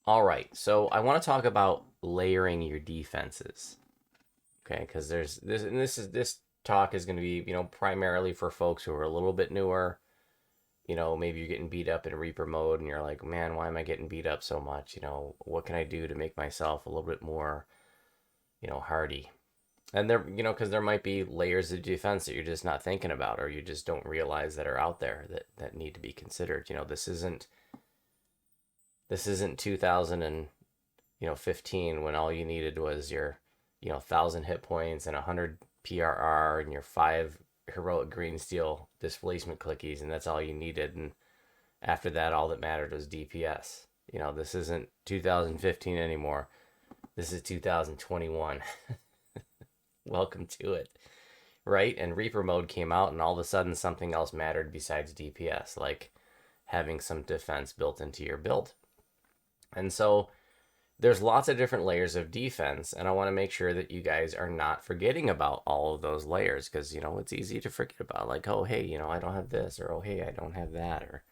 All right, so I want to talk about layering your defenses. Okay, because there's this, and this talk is going to be, primarily for folks who are a little bit newer. Maybe you're getting beat up in Reaper mode, and you're like, man, why am I getting beat up so much? What can I do to make myself a little bit more, hardy? And there, because there might be layers of defense that you're just not thinking about, or you just don't realize that are out there that need to be considered. This isn't 2015 when all you needed was your 1,000 hit points and 100 PRR and your 5 heroic green steel displacement clickies, and that's all you needed. And after that, all that mattered was DPS. This isn't 2015 anymore. This is 2021. Welcome to it, right? And Reaper mode came out, and all of a sudden something else mattered besides DPS, like having some defense built into your build. And so there's lots of different layers of defense, and I want to make sure that you guys are not forgetting about all of those layers, because it's easy to forget about, like, oh hey, I don't have this, or oh hey, I don't have that. Or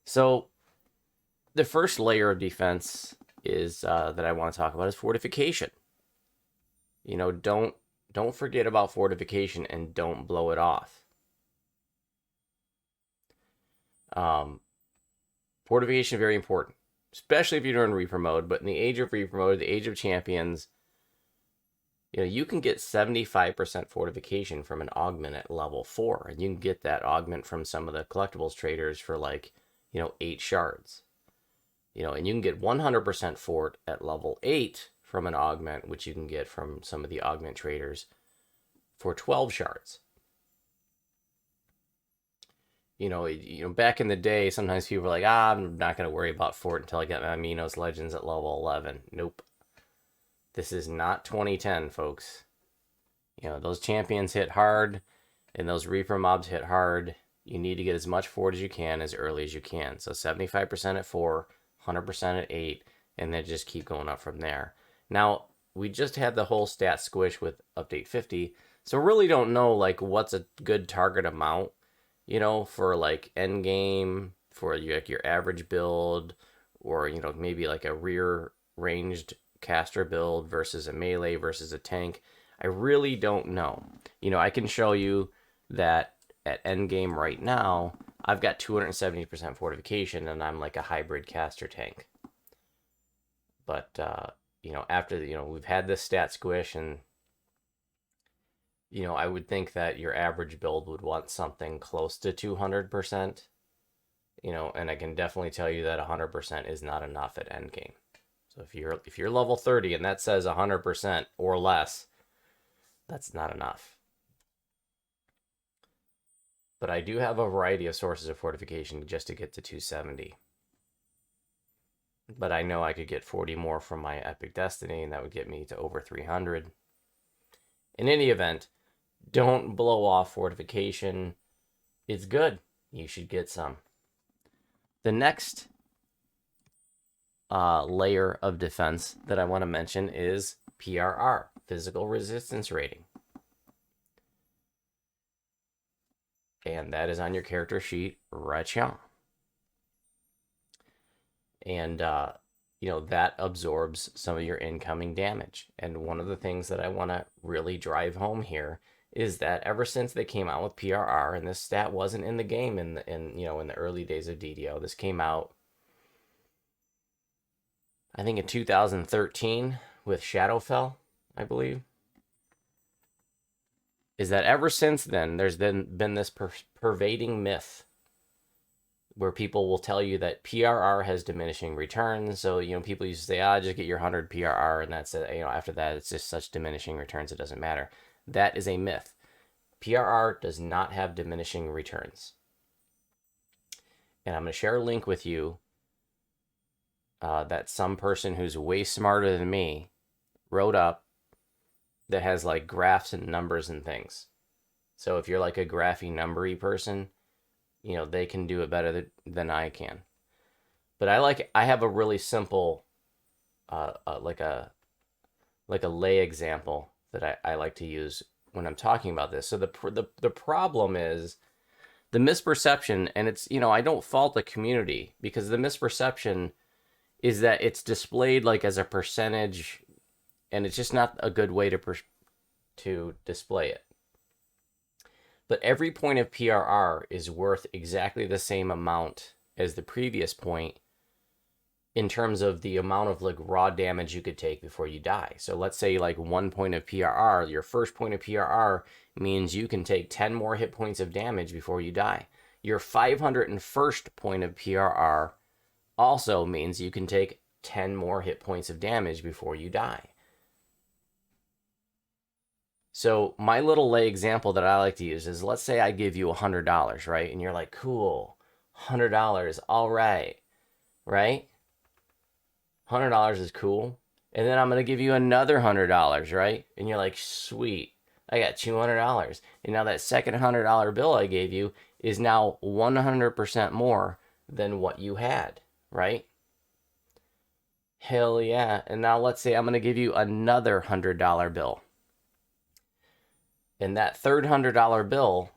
so the first layer of defense is that I want to talk about is fortification. Don't forget about fortification, and don't blow it off. Fortification, very important, especially if you're in Reaper mode. But in the age of Reaper mode, the age of champions, you can get 75% fortification from an augment at level 4, and you can get that augment from some of the collectibles traders for like 8 shards. And you can get 100% fort at level 8 from an augment, which you can get from some of the augment traders for 12 shards. Back in the day, sometimes people were like, I'm not going to worry about fort until I get my Minos Legends at level 11. Nope. This is not 2010, folks. Those champions hit hard, and those Reaper mobs hit hard. You need to get as much fort as you can as early as you can. So 75% at 4, 100% at 8, and then just keep going up from there. Now, we just had the whole stat squish with update 50, so really don't know like what's a good target amount, for like end game, for your average build, or maybe like a rear ranged caster build versus a melee versus a tank. I really don't know. I can show you that at end game right now, I've got 270% fortification, and I'm like a hybrid caster tank. But after we've had this stat squish, and I would think that your average build would want something close to 200%. And I can definitely tell you that 100% is not enough at end game. So if you're level 30 and that says 100% or less, that's not enough. But I do have a variety of sources of fortification just to get to 270. But I know I could get 40 more from my Epic Destiny, and that would get me to over 300. In any event, don't blow off fortification. It's good. You should get some. The next layer of defense that I want to mention is PRR, physical resistance rating. And that is on your character sheet right here. And, that absorbs some of your incoming damage. And one of the things that I want to really drive home here is that ever since they came out with PRR, and this stat wasn't in the game in the early days of DDO, this came out, I think, in 2013 with Shadowfell, I believe. Is that ever since then, there's been this pervading myth where people will tell you that PRR has diminishing returns. So, people used to say, just get your 100 PRR, and that's it. After that, it's just such diminishing returns, it doesn't matter. That is a myth. PRR does not have diminishing returns. And I'm going to share a link with you that some person who's way smarter than me wrote up that has like graphs and numbers and things. So if you're like a graphy numbery person, they can do it better than I can. But I have a really simple, like a lay example that I like to use when I'm talking about this. So the problem is the misperception, and it's, I don't fault the community, because the misperception is that it's displayed like as a percentage, and it's just not a good way to display it. But every point of PRR is worth exactly the same amount as the previous point in terms of the amount of like raw damage you could take before you die. So let's say like 1 point of PRR, your first point of PRR means you can take 10 more hit points of damage before you die. Your 501st point of PRR also means you can take 10 more hit points of damage before you die. So my little example that I like to use is, let's say I give you $100, right? And you're like, cool, $100, all right, right? $100 is cool. And then I'm going to give you another $100, right? And you're like, sweet, I got $200. And now that second $100 bill I gave you is now 100% more than what you had, right? Hell yeah. And now let's say I'm going to give you another $100 bill. And that third $100 bill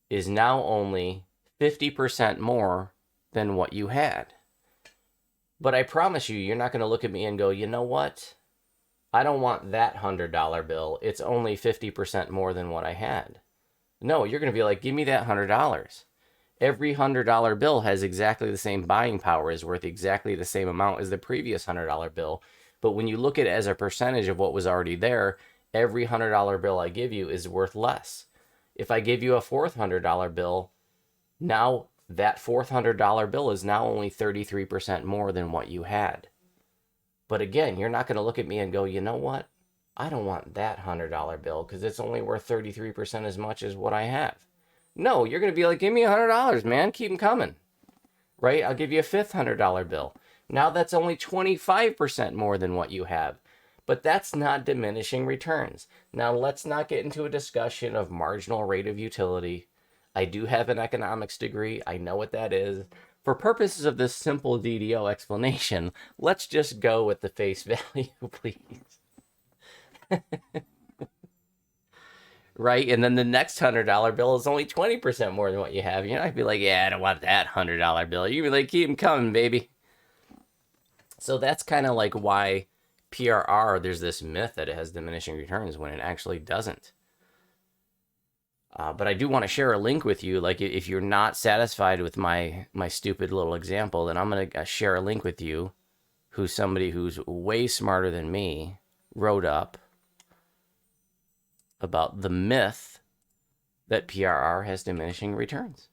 is now only 50% more than what you had. But I promise you, you're not going to look at me and go, you know what? I don't want that $100 bill. It's only 50% more than what I had. No, you're going to be like, give me that $100. Every $100 bill has exactly the same buying power, is worth exactly the same amount as the previous $100 bill. But when you look at it as a percentage of what was already there, every $100 bill I give you is worth less. If I give you a fourth $100 bill, now that fourth $100 bill is now only 33% more than what you had. But again, you're not going to look at me and go, you know what? I don't want that $100 bill because it's only worth 33% as much as what I have. No, you're going to be like, give me $100, man. Keep them coming. Right? I'll give you a fifth $100 bill. Now that's only 25% more than what you have. But that's not diminishing returns. Now let's not get into a discussion of marginal rate of utility. I do have an economics degree. I know what that is. For purposes of this simple DDO explanation, let's just go with the face value, please. Right? And then the next $100 bill is only 20% more than what you have. You're not going to be like, yeah, I don't want that $100 bill. You're going to be like, keep them coming, baby. So that's kind of like why PRR, there's this myth that it has diminishing returns when it actually doesn't. But I do want to share a link with you. Like, if you're not satisfied with my stupid little example, then I'm going to share a link with you who's somebody who's way smarter than me wrote up about the myth that PRR has diminishing returns.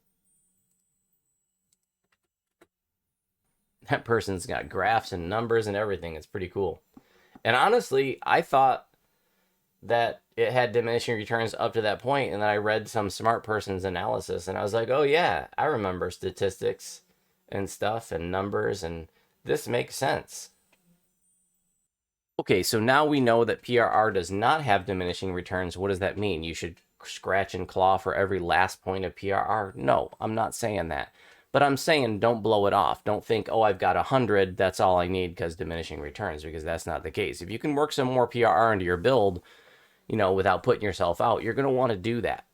That person's got graphs and numbers and everything. It's pretty cool. And honestly, I thought that it had diminishing returns up to that point, and then I read some smart person's analysis, and I was like, oh yeah, I remember statistics and stuff and numbers, and this makes sense. Okay, so now we know that PRR does not have diminishing returns. What does that mean? You should scratch and claw for every last point of PRR? No, I'm not saying that. But I'm saying don't blow it off. Don't think, oh, I've got 100, that's all I need because diminishing returns, because that's not the case. If you can work some more PRR into your build, you know, without putting yourself out, you're going to want to do that.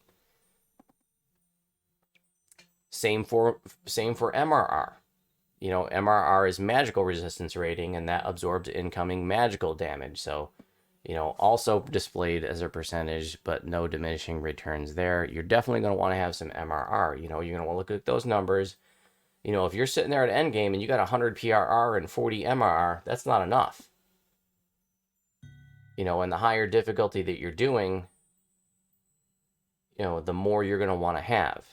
Same for MRR. You know, MRR is magical resistance rating, and that absorbs incoming magical damage. So, you know, also displayed as a percentage, but no diminishing returns there. You're definitely going to want to have some MRR. You know, you're going to want to look at those numbers. You know, if you're sitting there at endgame and you got 100 PRR and 40 MRR, that's not enough. You know, and the higher difficulty that you're doing, you know, the more you're going to want to have.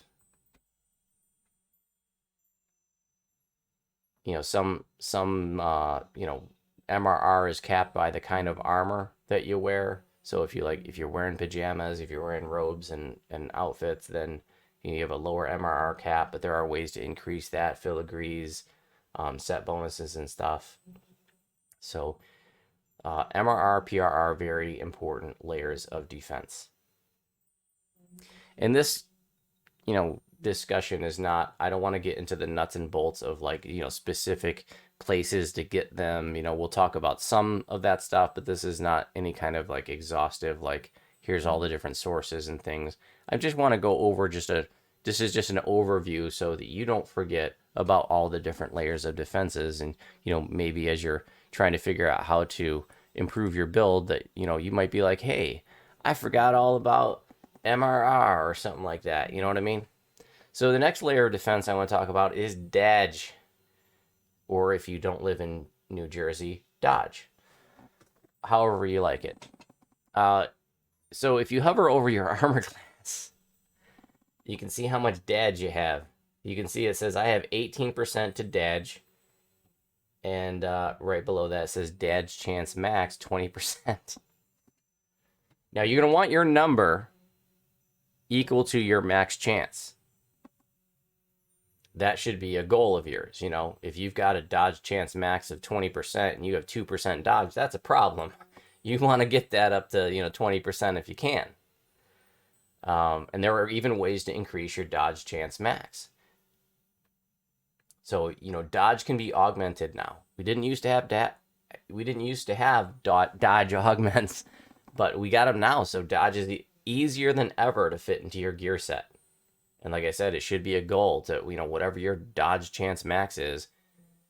You know, some you know, MRR is capped by the kind of armor that you wear. So if you're wearing pajamas, if you're wearing robes and outfits, then you have a lower MRR cap, but there are ways to increase that, filigrees, set bonuses and stuff. So MRR, PRR, very important layers of defense. And this, you know, discussion is not, I don't want to get into the nuts and bolts of like, you know, specific places to get them. You know, we'll talk about some of that stuff, but this is not any kind of like exhaustive, like here's all the different sources and things. I just want to go over just a, this is just an overview so that you don't forget about all the different layers of defenses. And, maybe as you're trying to figure out how to improve your build, that, you might be like, hey, I forgot all about MRR or something like that. You know what I mean? So the next layer of defense I want to talk about is Dodge. Or if you don't live in New Jersey, Dodge. However you like it. So if you hover over your armor class, you can see how much Dodge you have. You can see it says I have 18% to Dodge. And right below that it says Dodge chance max 20%. Now you're going to want your number equal to your max chance. That should be a goal of yours. If you've got a dodge chance max of 20% and you have 2% dodge, that's a problem. You want to get that up to 20% if you can. And there are even ways to increase your dodge chance max. So dodge can be augmented now. We didn't used to have dodge augments, but we got them now. So dodge is easier than ever to fit into your gear set. And like I said, it should be a goal to, whatever your dodge chance max is,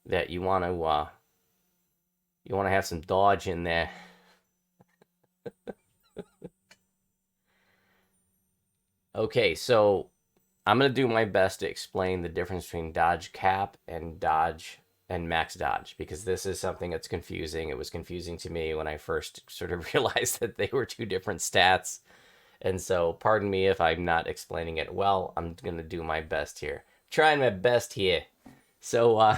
that you want to have some dodge in there. Okay, so I'm going to do my best to explain the difference between dodge cap and dodge and max dodge, because this is something that's confusing. It was confusing to me when I first sort of realized that they were two different stats. And so, pardon me if I'm not explaining it well. I'm going to do my best here. Trying my best here. So,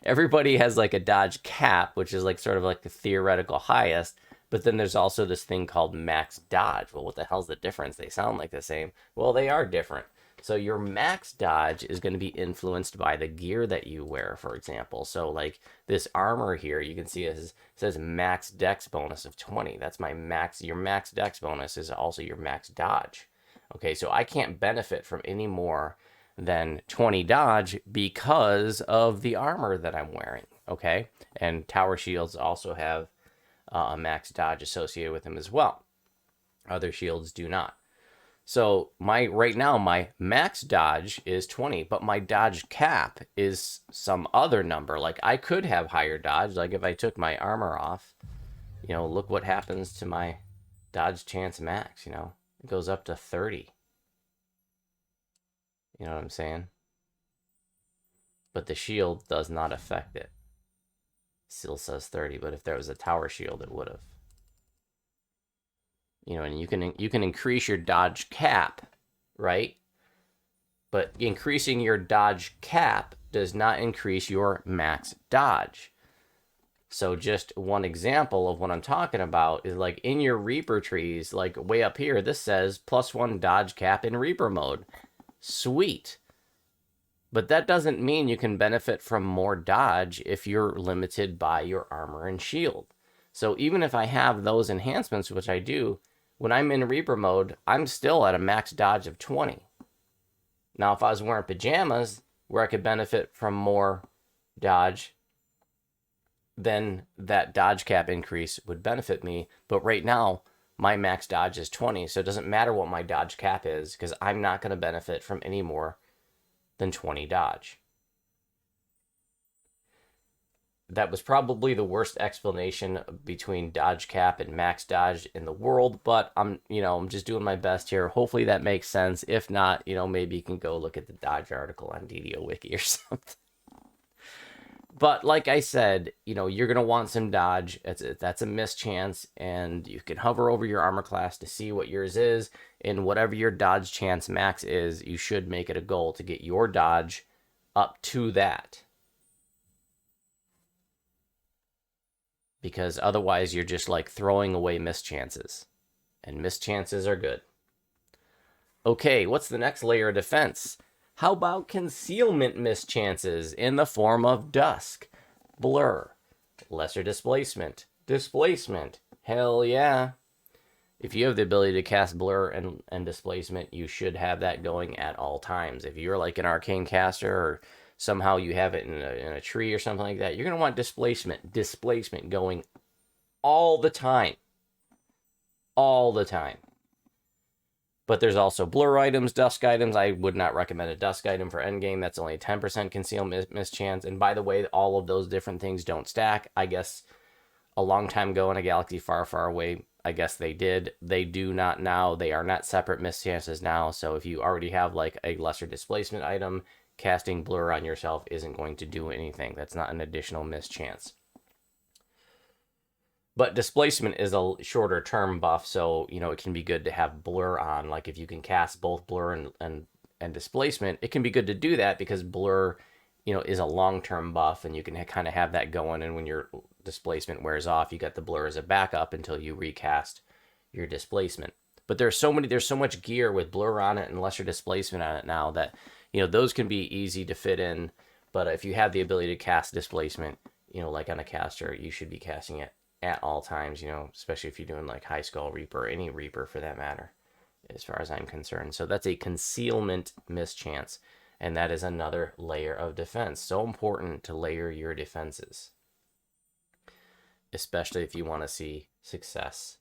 everybody has like a dodge cap, which is like sort of like the theoretical highest. But then there's also this thing called max dodge. Well, what the hell's the difference? They sound like the same. Well, they are different. So your max dodge is going to be influenced by the gear that you wear, for example. So like this armor here, you can see it says max dex bonus of 20. That's my max. Your max dex bonus is also your max dodge. Okay, so I can't benefit from any more than 20 dodge because of the armor that I'm wearing. Okay, and tower shields also have a max dodge associated with them as well. Other shields do not. So right now my max dodge is 20, but my dodge cap is some other number. Like I could have higher dodge. Like if I took my armor off, look what happens to my dodge chance max. It goes up to 30. You know what I'm saying? But the shield does not affect it. Still says 30, but if there was a tower shield, it would have. And you can increase your dodge cap, right? But increasing your dodge cap does not increase your max dodge. So just one example of what I'm talking about is like in your Reaper trees, like way up here, this says +1 dodge cap in Reaper mode. Sweet. But that doesn't mean you can benefit from more dodge if you're limited by your armor and shield. So even if I have those enhancements, which I do, when I'm in Reaper mode, I'm still at a max dodge of 20. Now, if I was wearing pajamas where I could benefit from more dodge, then that dodge cap increase would benefit me. But right now, my max dodge is 20, so it doesn't matter what my dodge cap is because I'm not going to benefit from any more than 20 dodge. That was probably the worst explanation between dodge cap and max dodge in the world, but I'm just doing my best here. Hopefully that makes sense. If not, maybe you can go look at the dodge article on DDO Wiki or something. But like I said, you're going to want some dodge. That's a mischance, and you can hover over your armor class to see what yours is, and whatever your dodge chance max is, you should make it a goal to get your dodge up to that. Because otherwise you're just like throwing away mischances. And mischances are good. Okay, what's the next layer of defense? How about concealment mischances in the form of dusk, blur, lesser displacement, hell yeah. If you have the ability to cast blur and displacement, you should have that going at all times. If you're like an arcane caster or somehow you have it in a tree or something like that, you're going to want displacement going all the time. All the time. But there's also blur items, dusk items. I would not recommend a dusk item for endgame. That's only a 10% conceal miss chance. And by the way, all of those different things don't stack. I guess a long time ago in a galaxy far, far away, I guess they did. They do not now. They are not separate miss chances now. So if you already have like a lesser displacement item, casting blur on yourself isn't going to do anything. That's not an additional miss chance. But displacement is a shorter term buff, so it can be good to have blur on. Like if you can cast both blur and displacement, it can be good to do that because blur, is a long term buff, and you can kind of have that going. And when your displacement wears off, you got the blur as a backup until you recast your displacement. But there's so much gear with blur on it and lesser displacement on it now that those can be easy to fit in. But if you have the ability to cast displacement, like on a caster, you should be casting it at all times, especially if you're doing like High Skull Reaper, or any Reaper for that matter, as far as I'm concerned. So that's a concealment mischance, and that is another layer of defense. So important to layer your defenses, especially if you want to see success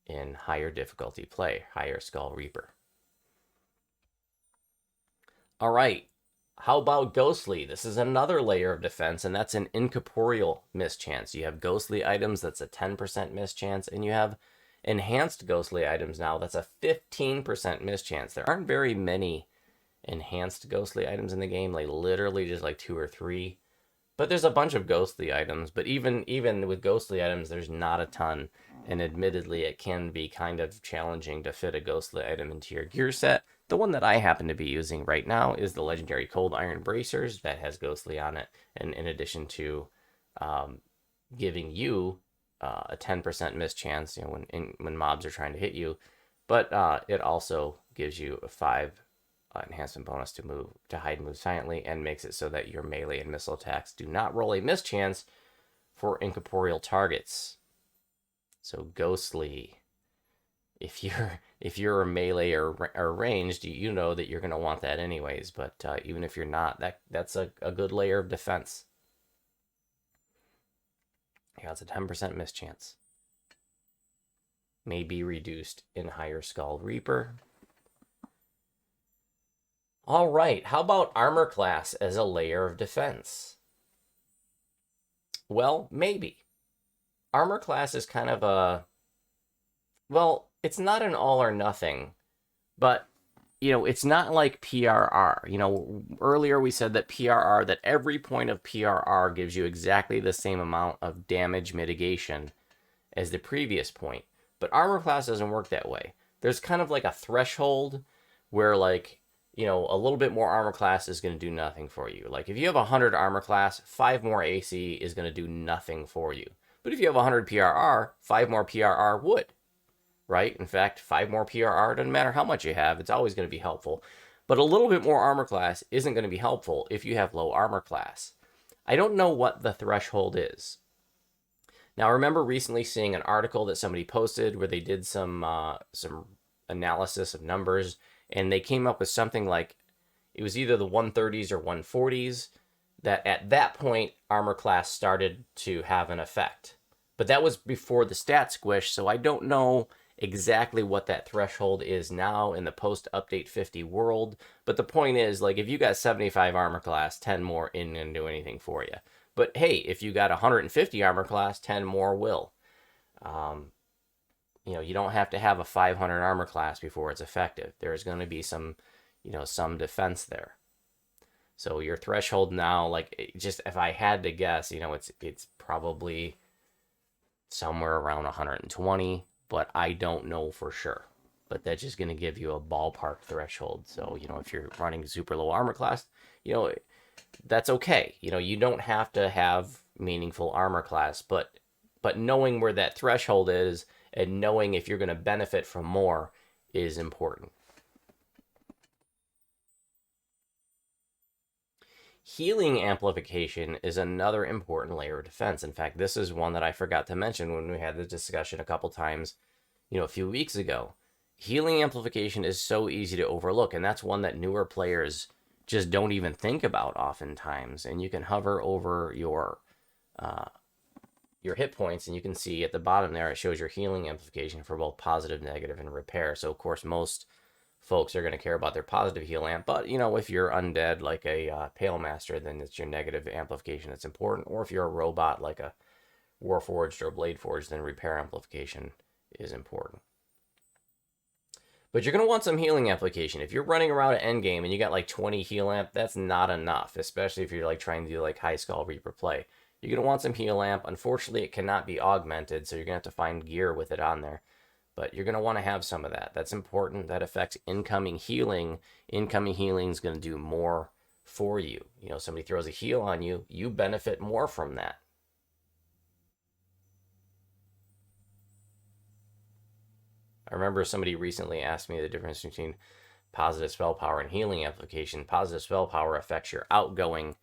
in higher difficulty play, higher Skull Reaper. All right. How about Ghostly? This is another layer of defense, and that's an incorporeal mischance. You have ghostly items, that's a 10% mischance, and you have enhanced ghostly items now, that's a 15% mischance. There aren't very many enhanced ghostly items in the game, like literally just like 2 or 3. But there's a bunch of ghostly items, but even with ghostly items, there's not a ton. And admittedly, it can be kind of challenging to fit a ghostly item into your gear set. The one that I happen to be using right now is the legendary Cold Iron Bracers that has ghostly on it. And in addition to giving you a 10% mischance, when mobs are trying to hit you, but it also gives you a 5 enhancement bonus to hide and move silently, and makes it so that your melee and missile attacks do not roll a mischance for incorporeal targets. So ghostly, if you're a melee or ranged, you know that you're going to want that anyways. But even if you're not, that's a good layer of defense. Yeah, it's a 10% mischance. May be reduced in higher Skull Reaper. All right, how about armor class as a layer of defense? Well, maybe. Armor class is kind of well, it's not an all or nothing, but, it's not like PRR. Earlier we said that PRR, that every point of PRR gives you exactly the same amount of damage mitigation as the previous point. But armor class doesn't work that way. There's kind of like a threshold where, like, a little bit more armor class is going to do nothing for you. Like if you have 100 armor class, 5 more AC is going to do nothing for you. But if you have 100 PRR, 5 more PRR would, right? In fact, 5 more PRR, doesn't matter how much you have, it's always going to be helpful. But a little bit more armor class isn't going to be helpful if you have low armor class. I don't know what the threshold is. Now, I remember recently seeing an article that somebody posted where they did some analysis of numbers, and they came up with something like, it was either the 130s or 140s, that at that point, armor class started to have an effect. But that was before the stat squish, so I don't know exactly what that threshold is now in the post-update 50 world. But the point is, like, if you got 75 armor class, 10 more isn't going to do anything for you. But hey, if you got 150 armor class, 10 more will. You don't have to have a 500 armor class before it's effective. There's going to be some defense there. So your threshold now, like, just if I had to guess, it's probably somewhere around 120, but I don't know for sure. But that's just going to give you a ballpark threshold. So, if you're running super low armor class, that's okay. You don't have to have meaningful armor class, but knowing where that threshold is and knowing if you're going to benefit from more is important. Healing amplification is another important layer of defense. In fact, this is one that I forgot to mention when we had the discussion a couple times, a few weeks ago. Healing amplification is so easy to overlook, and that's one that newer players just don't even think about oftentimes. And you can hover over your hit points, and you can see at the bottom there, it shows your healing amplification for both positive, negative, and repair. So of course, most folks are going to care about their positive heal amp. But, you know, if you're undead like a Pale Master, then it's your negative amplification that's important. Or if you're a robot like a Warforged or Blade Forged, then repair amplification is important. But you're going to want some healing application. If you're running around at endgame and you got like 20 heal amp, that's not enough, especially if you're like trying to do like High Skull Reaper play. You're going to want some heal amp. Unfortunately, it cannot be augmented, so you're going to have to find gear with it on there. But you're going to want to have some of that. That's important. That affects incoming healing. Incoming healing is going to do more for you. You know, somebody throws a heal on you, you benefit more from that. I remember somebody recently asked me the difference between positive spell power and healing application. Positive spell power affects your outgoing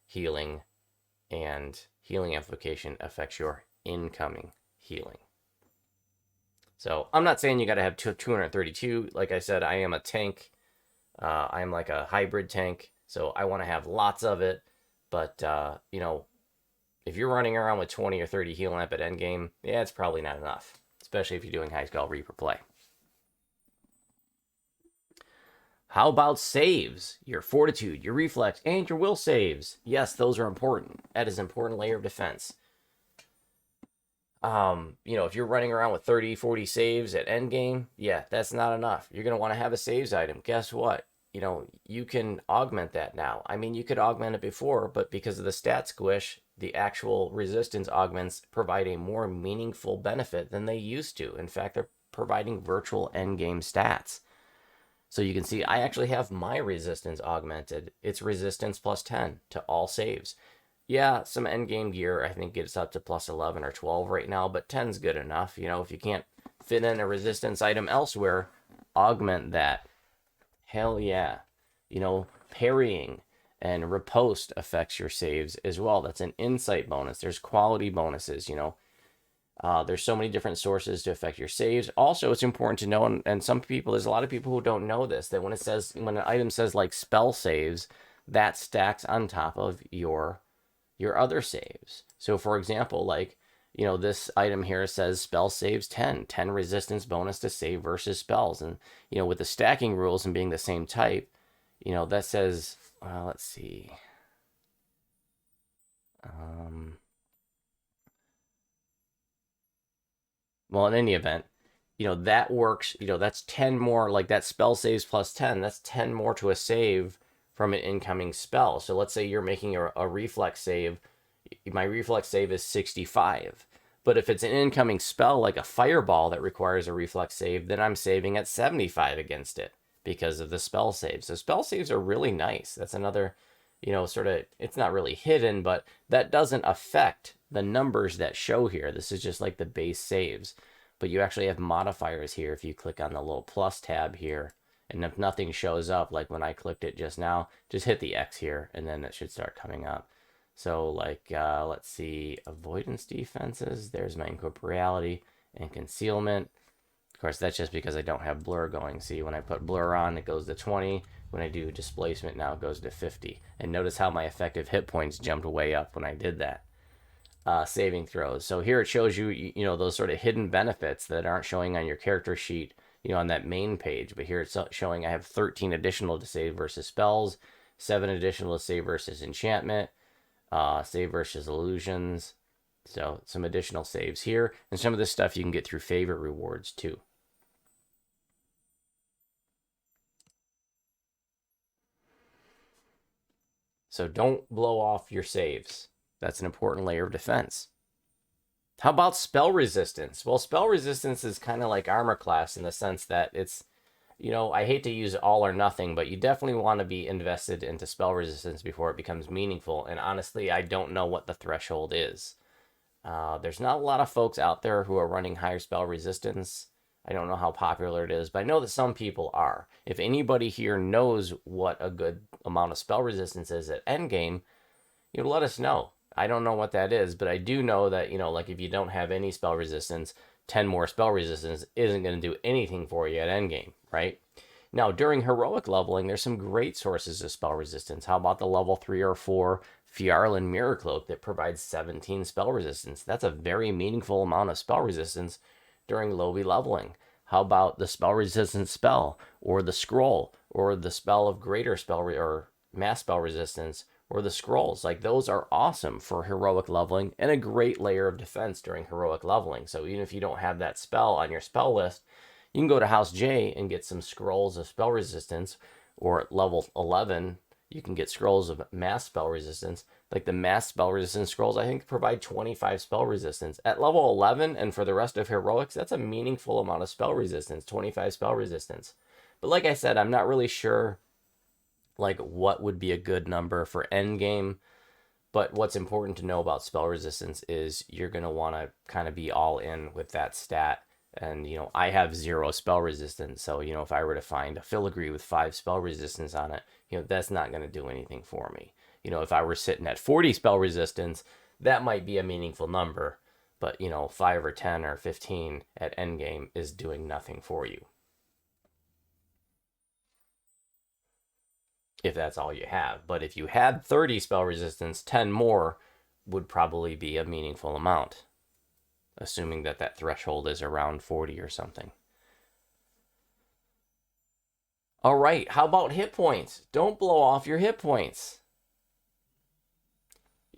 healing, and healing amplification affects your incoming healing. So I'm not saying you got to have 232. Like I said, I am a tank. I'm like a hybrid tank, so I want to have lots of it. But, you know, if you're running around with 20 or 30 heal amp at endgame, yeah, it's probably not enough, especially if you're doing High Skull Reaper play. How about saves? Your fortitude, your reflex, and your will saves. Yes, those are important. That is an important layer of defense. You know, if you're running around with 30, 40 saves at endgame, yeah, that's not enough. You're going to want to have a saves item. Guess what? You know, you can augment that now. I mean, you could augment it before, but because of the stat squish, the actual resistance augments provide a more meaningful benefit than they used to. In fact, they're providing virtual endgame stats. So you can see I actually have my resistance augmented. It's resistance plus 10 to all saves. Yeah, some endgame gear I think gets up to plus 11 or 12 right now, but 10's good enough. You know, if you can't fit in a resistance item elsewhere, augment that. Hell yeah. You know, parrying and riposte affects your saves as well. That's an insight bonus. There's quality bonuses, you know. There's so many different sources to affect your saves. Also, it's important to know, and some people, there's a lot of people who don't know this, that when an item says like spell saves, that stacks on top of your other saves. So for example, like, you know, this item here says spell saves 10 resistance bonus to save versus spells. And, you know, with the stacking rules and being the same type, you know, that says, let's see. Well, in any event, you know, that works, you know, that's 10 more, like that spell saves plus 10, that's 10 more to a save from an incoming spell. So let's say you're making a reflex save. My reflex save is 65. But if it's an incoming spell like a fireball that requires a reflex save, then I'm saving at 75 against it because of the spell save. So spell saves are really nice. That's another, you know, sort of, it's not really hidden, but that doesn't affect the numbers that show here. This is just like the base saves. But you actually have modifiers here if you click on the little plus tab here. And if nothing shows up, like when I clicked it just now, just hit the X here, and then it should start coming up. So like, let's see, avoidance defenses. There's my incorporeality and concealment. Of course, that's just because I don't have blur going. See, when I put blur on, it goes to 20. When I do displacement, now it goes to 50. And notice how my effective hit points jumped way up when I did that. Saving throws. So here it shows you, you know, those sort of hidden benefits that aren't showing on your character sheet, you know, on that main page. But here it's showing I have 13 additional to save versus spells, 7 additional to save versus enchantment, save versus illusions. So some additional saves here. And some of this stuff you can get through favorite rewards too. So don't blow off your saves. That's an important layer of defense. How about spell resistance? Well, spell resistance is kind of like armor class in the sense that it's, you know, I hate to use all or nothing, but you definitely want to be invested into spell resistance before it becomes meaningful. And honestly, I don't know what the threshold is. There's not a lot of folks out there who are running higher spell resistance. I don't know how popular it is, but I know that some people are. If anybody here knows what a good amount of spell resistance is at endgame, you know, let us know. I don't know what that is, but I do know that, you know, like if you don't have any spell resistance, 10 more spell resistance isn't going to do anything for you at endgame, right? Now, during heroic leveling, there's some great sources of spell resistance. How about the level 3 or 4 Fjarlin Mirror Cloak that provides 17 spell resistance? That's a very meaningful amount of spell resistance during lowly leveling. How about the spell resistance spell, or the scroll, or the spell of greater spell or mass spell resistance, or the scrolls? Like, those are awesome for heroic leveling and a great layer of defense during heroic leveling. So even if you don't have that spell on your spell list, you can go to House J and get some scrolls of spell resistance, or at level 11, you can get scrolls of mass spell resistance. Like the mass spell resistance scrolls, I think, provide 25 spell resistance. At level 11, and for the rest of heroics, that's a meaningful amount of spell resistance, 25 spell resistance. But like I said, I'm not really sure like what would be a good number for endgame. But what's important to know about spell resistance is you're going to want to kind of be all in with that stat. And, I have 0 spell resistance. So, if I were to find a filigree with 5 spell resistance on it, that's not going to do anything for me. If I were sitting at 40 spell resistance, that might be a meaningful number. But, 5 or 10 or 15 at endgame is doing nothing for you, if that's all you have. But if you had 30 spell resistance, 10 more would probably be a meaningful amount, assuming that threshold is around 40 or something. All right, how about hit points? Don't blow off your hit points.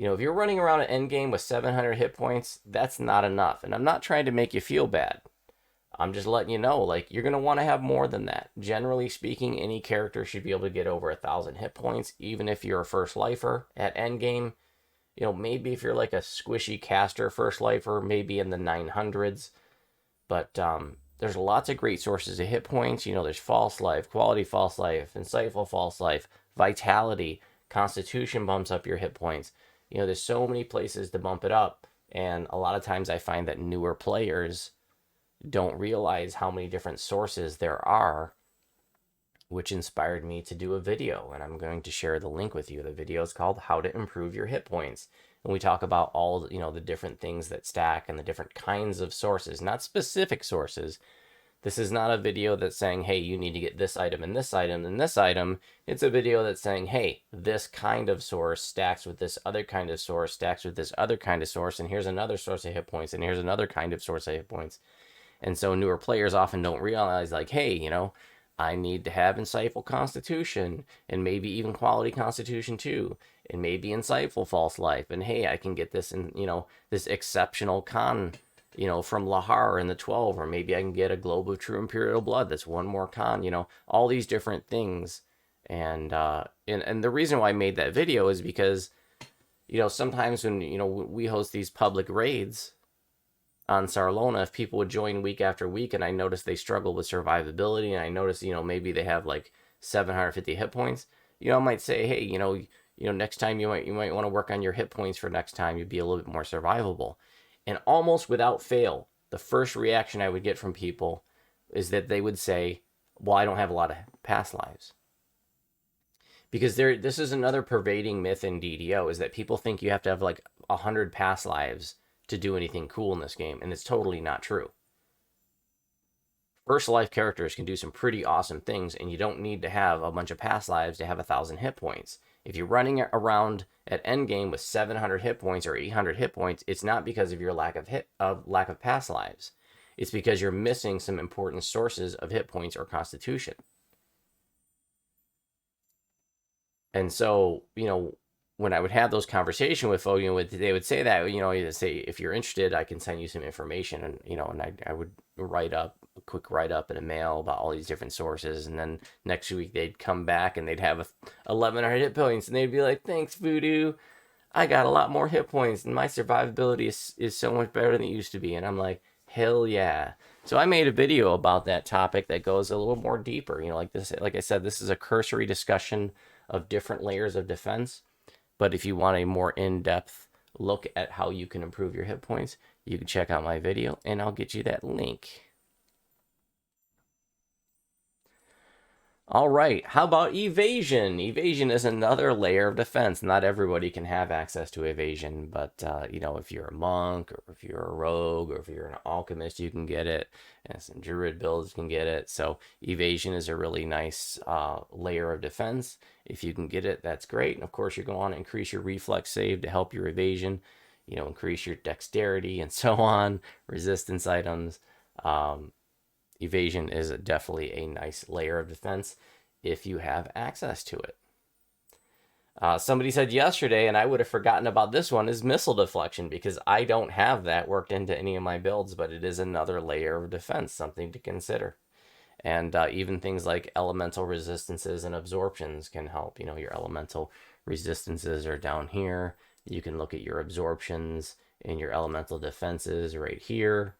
If you're running around at endgame with 700 hit points, that's not enough. And I'm not trying to make you feel bad. I'm just letting you know, like, you're going to want to have more than that. Generally speaking, any character should be able to get over 1,000 hit points, even if you're a first lifer at endgame. Maybe if you're like a squishy caster first lifer, maybe in the 900s. But there's lots of great sources of hit points. There's false life, quality false life, insightful false life, vitality, constitution bumps up your hit points. There's so many places to bump it up. And a lot of times I find that newer players don't realize how many different sources there are, which inspired me to do a video. And I'm going to share the link with you. The video is called How to Improve Your Hit Points. And we talk about all, the different things that stack and the different kinds of sources, not specific sources. This is not a video that's saying, hey, you need to get this item and this item and this item. It's a video that's saying, hey, this kind of source stacks with this other kind of source, stacks with this other kind of source, and here's another source of hit points, and here's another kind of source of hit points. And so newer players often don't realize, like, hey, I need to have insightful constitution, and maybe even quality constitution too, and maybe insightful false life. And hey, I can get this in, this exceptional con, from Lahar in the 12, or maybe I can get a globe of true imperial blood. That's one more con, all these different things. And the reason why I made that video is because, sometimes when, we host these public raids on Sarlona, if people would join week after week and I notice they struggle with survivability, and I notice, maybe they have like 750 hit points, I might say, hey, next time you might want to work on your hit points for next time. You'd be a little bit more survivable. And almost without fail, the first reaction I would get from people is that they would say, well, I don't have a lot of past lives. Because this is another pervading myth in DDO, is that people think you have to have like 100 past lives to do anything cool in this game, and it's totally not true. First life characters can do some pretty awesome things, and you don't need to have a bunch of past lives to have 1,000 hit points. If you're running around at endgame with 700 hit points or 800 hit points, it's not because of your lack of past lives. It's because you're missing some important sources of hit points or constitution. And so, when I would have those conversations with folks, they would say that, they'd say, if you're interested, I can send you some information. And, and I would write up a quick write-up in a mail about all these different sources. And then next week they'd come back and they'd have 1,100 hit points. And they'd be like, thanks, Voodoo. I got a lot more hit points. And my survivability is so much better than it used to be. And I'm like, hell yeah. So I made a video about that topic that goes a little more deeper. Like I said, this is a cursory discussion of different layers of defense. But if you want a more in-depth look at how you can improve your hit points, you can check out my video, and I'll get you that link. All right, how about evasion? Evasion is another layer of defense. Not everybody can have access to evasion, but if you're a monk, or if you're a rogue, or if you're an alchemist, you can get it, and some druid builds can get it. So evasion is a really nice layer of defense. If you can get it, that's great. And of course, you're going to want to increase your reflex save to help your evasion, increase your dexterity and so on, resistance items. Evasion is definitely a nice layer of defense if you have access to it. Somebody said yesterday, and I would have forgotten about this one, is missile deflection, because I don't have that worked into any of my builds, but it is another layer of defense, something to consider. And even things like elemental resistances and absorptions can help. You know, your elemental resistances are down here. You can look at your absorptions and your elemental defenses right here.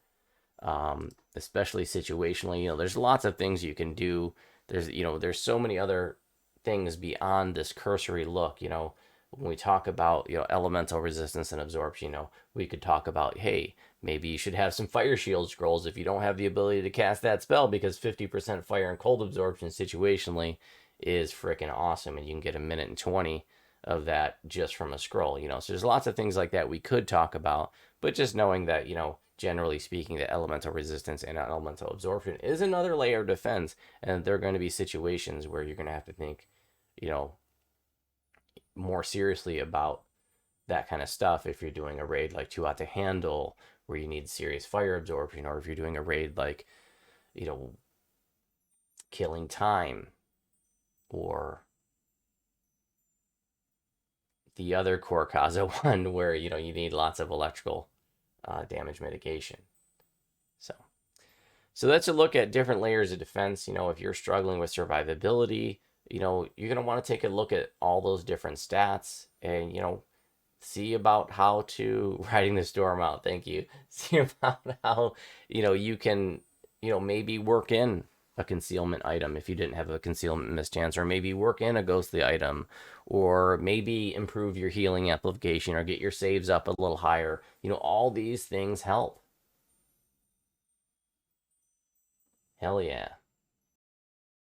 Especially situationally, you know, there's lots of things you can do. There's so many other things beyond this cursory look. You know, when we talk about, elemental resistance and absorption, we could talk about, hey, maybe you should have some fire shield scrolls if you don't have the ability to cast that spell, because 50% fire and cold absorption situationally is freaking awesome, and you can get a minute and 20 of that just from a scroll. So there's lots of things like that we could talk about, but just knowing that, generally speaking, the elemental resistance and elemental absorption is another layer of defense, and there are going to be situations where you're going to have to think, more seriously about that kind of stuff if you're doing a raid like Too Hot to Handle, where you need serious fire absorption, or if you're doing a raid like, Killing Time, or the other Core Kaza one where, you need lots of electrical damage mitigation. So that's a look at different layers of defense. If you're struggling with survivability, you're going to want to take a look at all those different stats and, see about how to, riding the storm out, thank you, see about how, you can, maybe work in a concealment item if you didn't have a concealment mischance, or maybe work in a ghostly item, or maybe improve your healing amplification, or get your saves up a little higher. All these things help. Hell yeah.